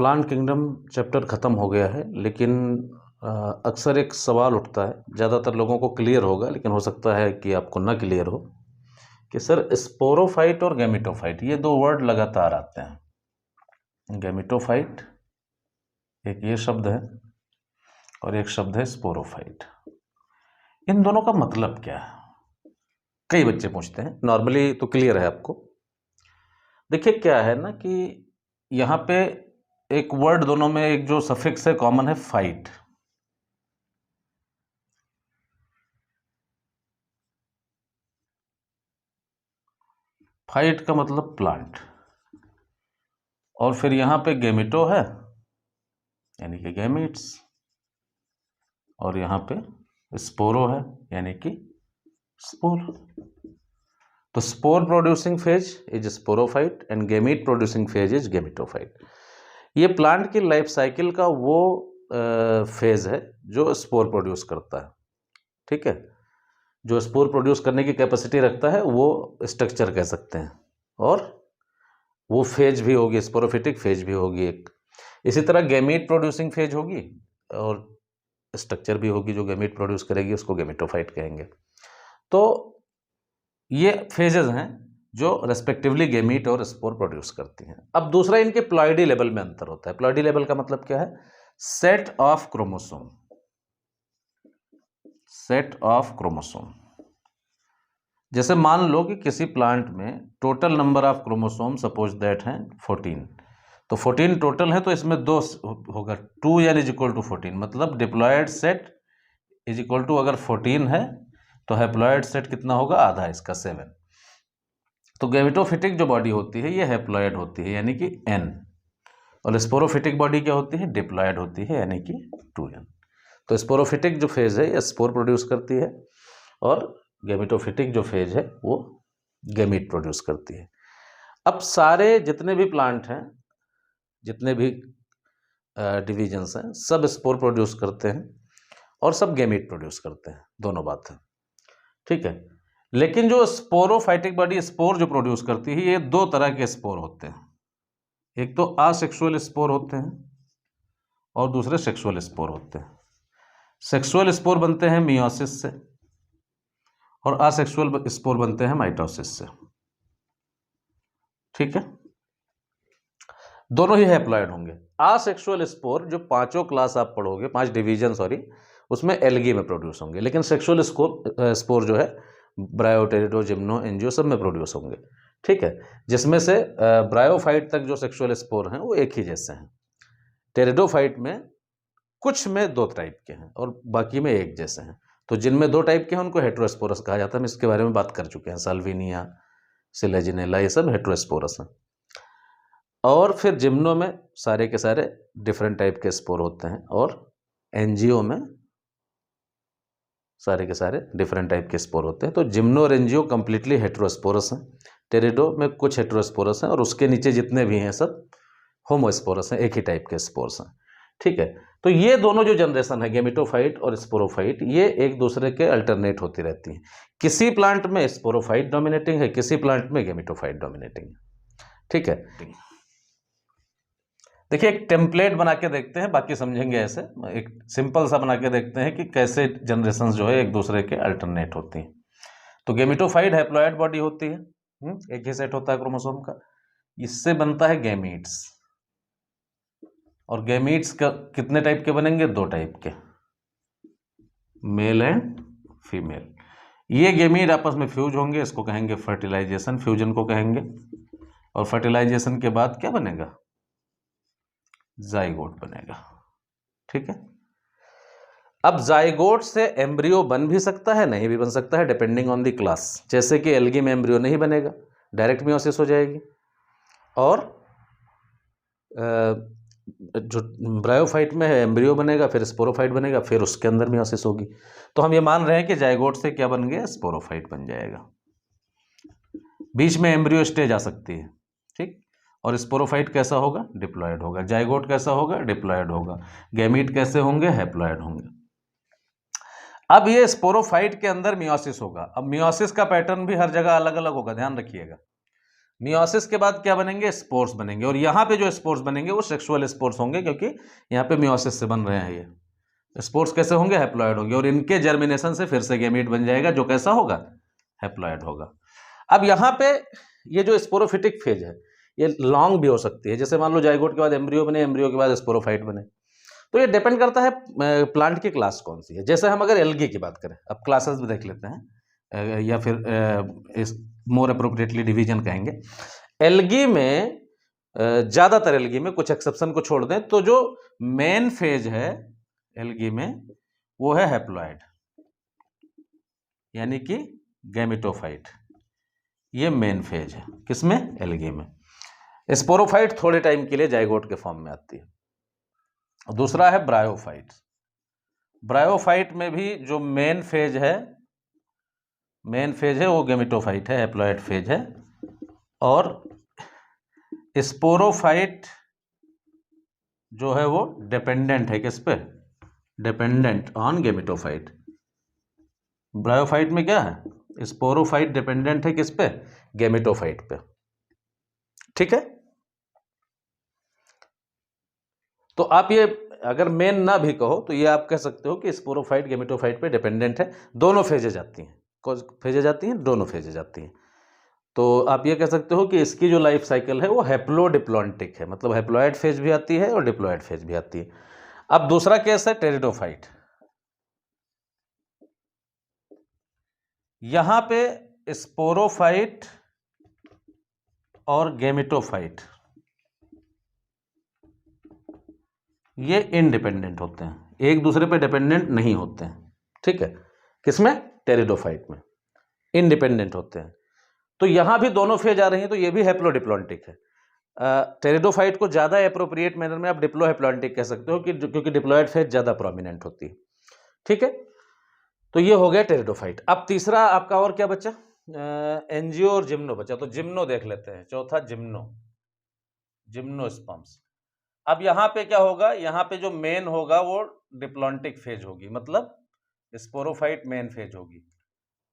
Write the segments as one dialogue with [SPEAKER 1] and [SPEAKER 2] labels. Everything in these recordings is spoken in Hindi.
[SPEAKER 1] प्लांट किंगडम चैप्टर ख़त्म हो गया है, लेकिन अक्सर एक सवाल उठता है, ज़्यादातर लोगों को क्लियर होगा लेकिन हो सकता है कि आपको ना क्लियर हो कि सर स्पोरोफाइट और गैमेटोफाइट ये दो वर्ड लगातार आते हैं। गैमेटोफाइट एक ये शब्द है और एक शब्द है स्पोरोफाइट। इन दोनों का मतलब क्या है? कई बच्चे पूछते हैं। नॉर्मली तो क्लियर है आपको। देखिए क्या है ना कि यहाँ पे एक वर्ड दोनों में एक जो सफिक्स है कॉमन है, फाइट। फाइट का मतलब प्लांट, और फिर यहाँ पे गैमेटो है यानी कि गैमीट्स, और यहाँ पे स्पोरो है यानी कि स्पोर। तो spore producing phase is sporophyte and gamete producing phase is gametophyte. ये प्लांट की लाइफ साइकिल का वो फेज है जो स्पोर प्रोड्यूस करता है। ठीक है, जो स्पोर प्रोड्यूस करने की कैपेसिटी रखता है वो स्ट्रक्चर कह सकते हैं, और वो फेज भी होगी, स्पोरोफिटिक फेज भी होगी एक। इसी तरह गैमीट प्रोड्यूसिंग फेज होगी और स्ट्रक्चर भी होगी जो गैमीट प्रोड्यूस करेगी, उसको गैमेटोफाइट कहेंगे। तो ये फेजेस हैं जो रेस्पेक्टिवली गैमीट और स्पोर प्रोड्यूस करती हैं। अब दूसरा, इनके प्लॉइडी लेवल में अंतर होता है। प्लॉइडी लेवल का मतलब क्या है? Set of chromosome. Set of chromosome. जैसे मान लो कि किसी प्लांट में total number of chromosome suppose that हैं 14, तो 14 टोटल है, तो इसमें दो होगा, 2 यानी इज इक्वल टू 14, मतलब deployed set is equal to, अगर 14 है तो हैप्लॉयड सेट कितना होगा? आधा इसका, 7। तो गैमेटोफिटिक जो बॉडी होती है ये हैप्लॉयड होती है यानी कि n, और स्पोरोफिटिक बॉडी क्या होती है? डिप्लॉयड होती है यानी कि 2n। तो स्पोरोफिटिक जो फेज है ये स्पोर प्रोड्यूस करती है, और गैमेटोफिटिक जो फेज है वो गैमीट प्रोड्यूस करती है। अब सारे जितने भी प्लांट हैं, जितने भी डिविजन्स हैं, सब स्पोर प्रोड्यूस करते हैं और सब गैमीट प्रोड्यूस करते हैं, दोनों बात है। ठीक है, लेकिन जो स्पोरोफाइटिक बॉडी स्पोर जो प्रोड्यूस करती है, ये दो तरह के स्पोर होते हैं। एक तो असेक्सुअल स्पोर होते हैं और दूसरे सेक्सुअल स्पोर होते हैं। सेक्सुअल स्पोर बनते हैं मियोसिस से और असेक्सुअल स्पोर बनते हैं माइटोसिस से। ठीक है, दोनों ही हैप्लॉयड होंगे। असेक्सुअल स्पोर जो पांचों क्लास आप पढ़ोगे, 5 डिवीजन सॉरी, उसमें एल्गी में प्रोड्यूस होंगे, लेकिन सेक्सुअल स्पोर जो है ब्रायो, टेरिडो, जिम्नो, एंजियो सब में प्रोड्यूस होंगे। ठीक है, जिसमें से ब्रायोफाइट तक जो सेक्सुअल स्पोर हैं वो एक ही जैसे हैं। टेरिडोफाइट में कुछ में 2 टाइप के हैं और बाकी में एक जैसे हैं। तो जिनमें 2 टाइप के हैं उनको हेटेरोस्पोरस कहा जाता है। हम इसके बारे में बात कर चुके हैं, साल्विनिया, सिलेजिनेला, ये सब हेटेरोस्पोरस हैं। और फिर जिम्नो में सारे के सारे डिफरेंट टाइप के स्पोर होते हैं, और एनजीओ में सारे के सारे डिफरेंट टाइप के स्पोर होते हैं। तो जिम्नो और एनजीओ कंप्लीटली हेटेरोस्पोरस हैं। टेरिडो में कुछ हेटेरोस्पोरस हैं और उसके नीचे जितने भी हैं सब होमोस्पोरस हैं, एक ही टाइप के स्पोर्स हैं। ठीक है, तो ये दोनों जो जनरेशन है, गैमेटोफाइट और स्पोरोफाइट, ये एक दूसरे के अल्टरनेट होती रहती हैं। किसी प्लांट में स्पोरोफाइट डोमिनेटिंग है, किसी प्लांट में गैमेटोफाइट डोमिनेटिंग है। ठीक है, देखिए एक टेम्पलेट बना के देखते हैं, बाकी समझेंगे ऐसे। एक सिंपल सा बना के देखते हैं कि कैसे जनरेशंस जो है एक दूसरे के अल्टरनेट होती हैं। तो गैमेटोफाइट हैप्लॉयड बॉडी होती है, एक ही सेट होता है क्रोमोसोम का, इससे बनता है गैमीट्स। और गैमीट्स का कितने टाइप के बनेंगे? 2 टाइप के, मेल एंड फीमेल। ये गैमीट आपस में फ्यूज होंगे, इसको कहेंगे फर्टिलाइजेशन, फ्यूजन को कहेंगे। और फर्टिलाइजेशन के बाद क्या बनेगा? जाइगोट बनेगा। ठीक है, अब जाइगोट से एम्ब्रियो बन भी सकता है, नहीं भी बन सकता है, डिपेंडिंग ऑन द क्लास। जैसे कि एल्गी में एम्ब्रियो नहीं बनेगा, डायरेक्ट मियोसिस हो जाएगी, और जो ब्रायोफाइट में है एम्ब्रियो बनेगा, फिर स्पोरोफाइट बनेगा, फिर उसके अंदर मियोसिस होगी। तो हम ये मान रहे हैं कि जाइगोट से क्या बन गया? स्पोरोफाइट बन जाएगा। बीच में एम्ब्रियो स्टेज आ सकती है। ठीक, और स्पोरोफाइट कैसा होगा? डिप्लॉयड होगा। जाइगोट कैसा होगा? डिप्लॉयड होगा। गैमीट कैसे होंगे? हैप्लॉयड होंगे। अब ये स्पोरोफाइट के अंदर मियोसिस होगा। अब मियोसिस का पैटर्न भी हर जगह अलग अलग होगा, ध्यान रखिएगा। मियोसिस के बाद क्या बनेंगे, स्पोर्स बनेंगे, और यहाँ पे जो स्पोर्स बनेंगे वो सेक्सुअल स्पोर्स होंगे, क्योंकि यहाँ पे मियोसिस से बन रहे हैं। ये स्पोर्स कैसे होंगे, हैप्लॉइड होंगे, और इनके जर्मिनेशन से फिर से गैमीट बन जाएगा, जो कैसा होगा, हैप्लॉइड होगा। अब यहाँ पे ये जो स्पोरोफिटिक फेज है ये लॉन्ग भी हो सकती है, जैसे मान लो जाइगोट के बाद एम्ब्रियो बने, एम्ब्रियो के बाद स्पोरोफाइट बने, तो ये डिपेंड करता है प्लांट की क्लास कौन सी है। जैसे हम अगर एल्गी की बात करें, अब क्लासेस भी देख लेते हैं, या फिर इस मोर अप्रोप्रिएटली डिवीजन कहेंगे। एल्गी में ज़्यादातर एल्गी में, कुछ एक्सेप्शन को छोड़ दें, तो जो मेन फेज है एल्गी में वो है हैप्लॉइड, यानी कि गैमेटोफाइट। ये मेन फेज है किसमें, एल्गी में। स्पोरोफाइट थोड़े टाइम के लिए जाइगोट के फॉर्म में आती है। दूसरा है ब्रायोफाइट। ब्रायोफाइट में भी जो मेन फेज है वो गैमेटोफाइट है, हैप्लॉइड फेज है। और स्पोरोफाइट जो है वो डिपेंडेंट है किस पे, डिपेंडेंट ऑन गैमेटोफाइट। ब्रायोफाइट में क्या है, स्पोरोफाइट डिपेंडेंट है किस पे, गैमेटोफाइट पे। ठीक है, तो आप ये अगर मेन ना भी कहो तो ये आप कह सकते हो कि स्पोरोफाइट गैमेटोफाइट पे डिपेंडेंट है। दोनों फेजेज आती हैं, कौन फेजेज आती हैं, दोनों फेजेज आती हैं। तो आप ये कह सकते हो कि इसकी जो लाइफ साइकिल है वो हैप्लोडिप्लॉन्टिक है, मतलब हैप्लॉइड फेज भी आती है और डिप्लॉइड फेज भी आती है। अब दूसरा केस है टेरिडोफाइट। यहां पे स्पोरोफाइट और गैमेटोफाइट ये इंडिपेंडेंट होते हैं, एक दूसरे पे डिपेंडेंट नहीं होते हैं। ठीक है, किसमें, टेरिडोफाइट में इंडिपेंडेंट होते हैं। तो यहां भी दोनों फेज आ रही हैं, तो ये भी हैप्लोडिप्लॉन्टिक है। टेरिडोफाइट को ज़्यादा एप्रोप्रिएट मैनर में आप डिप्लोहैप्लॉन्टिक कह सकते हो, कि क्योंकि डिप्लॉयड फेज ज़्यादा प्रोमिनेंट होती है। ठीक है, तो ये हो गया टेरिडोफाइट। अब तीसरा आपका और क्या बचा, एंजियो और जिम्नो बचा। तो जिम्नो देख लेते हैं, चौथा जिम्नोस्पर्म्स। अब यहाँ पे क्या होगा, यहाँ पे जो मेन होगा वो डिप्लॉन्टिक फेज होगी, मतलब स्पोरोफाइट मेन फेज होगी,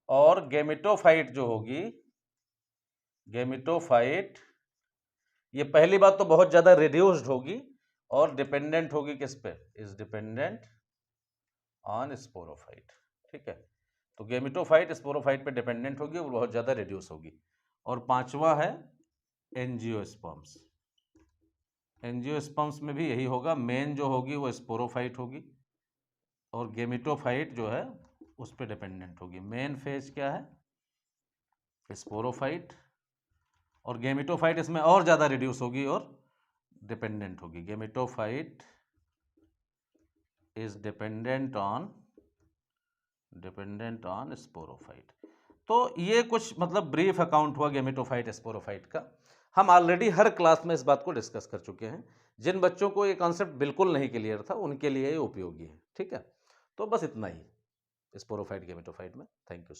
[SPEAKER 1] और गैमेटोफाइट जो होगी, गैमेटोफाइट ये पहली बात तो बहुत ज़्यादा रिड्यूस्ड होगी और डिपेंडेंट होगी किस पे, इज डिपेंडेंट ऑन स्पोरोफाइट। ठीक है, तो गैमेटोफाइट स्पोरोफाइट पे डिपेंडेंट होगी और बहुत ज़्यादा रिड्यूस होगी। और पांचवा है एंजियोस्पर्म्स। एंजियोस्पर्म्स में भी यही होगा, मेन जो होगी वो स्पोरोफाइट होगी और गैमेटोफाइट जो है उस पर डिपेंडेंट होगी। मेन फेज क्या है, स्पोरोफाइट, और गैमेटोफाइट इसमें और ज़्यादा रिड्यूस होगी और डिपेंडेंट होगी। Gametophyte is dependent on sporophyte. तो ये कुछ मतलब ब्रीफ अकाउंट हुआ गैमेटोफाइट स्पोरोफाइट का। हम ऑलरेडी हर क्लास में इस बात को डिस्कस कर चुके हैं। जिन बच्चों को ये कॉन्सेप्ट बिल्कुल नहीं क्लियर था उनके लिए ये उपयोगी है। ठीक है, तो बस इतना ही स्पोरोफाइट गैमेटोफाइट में। Thank you so much.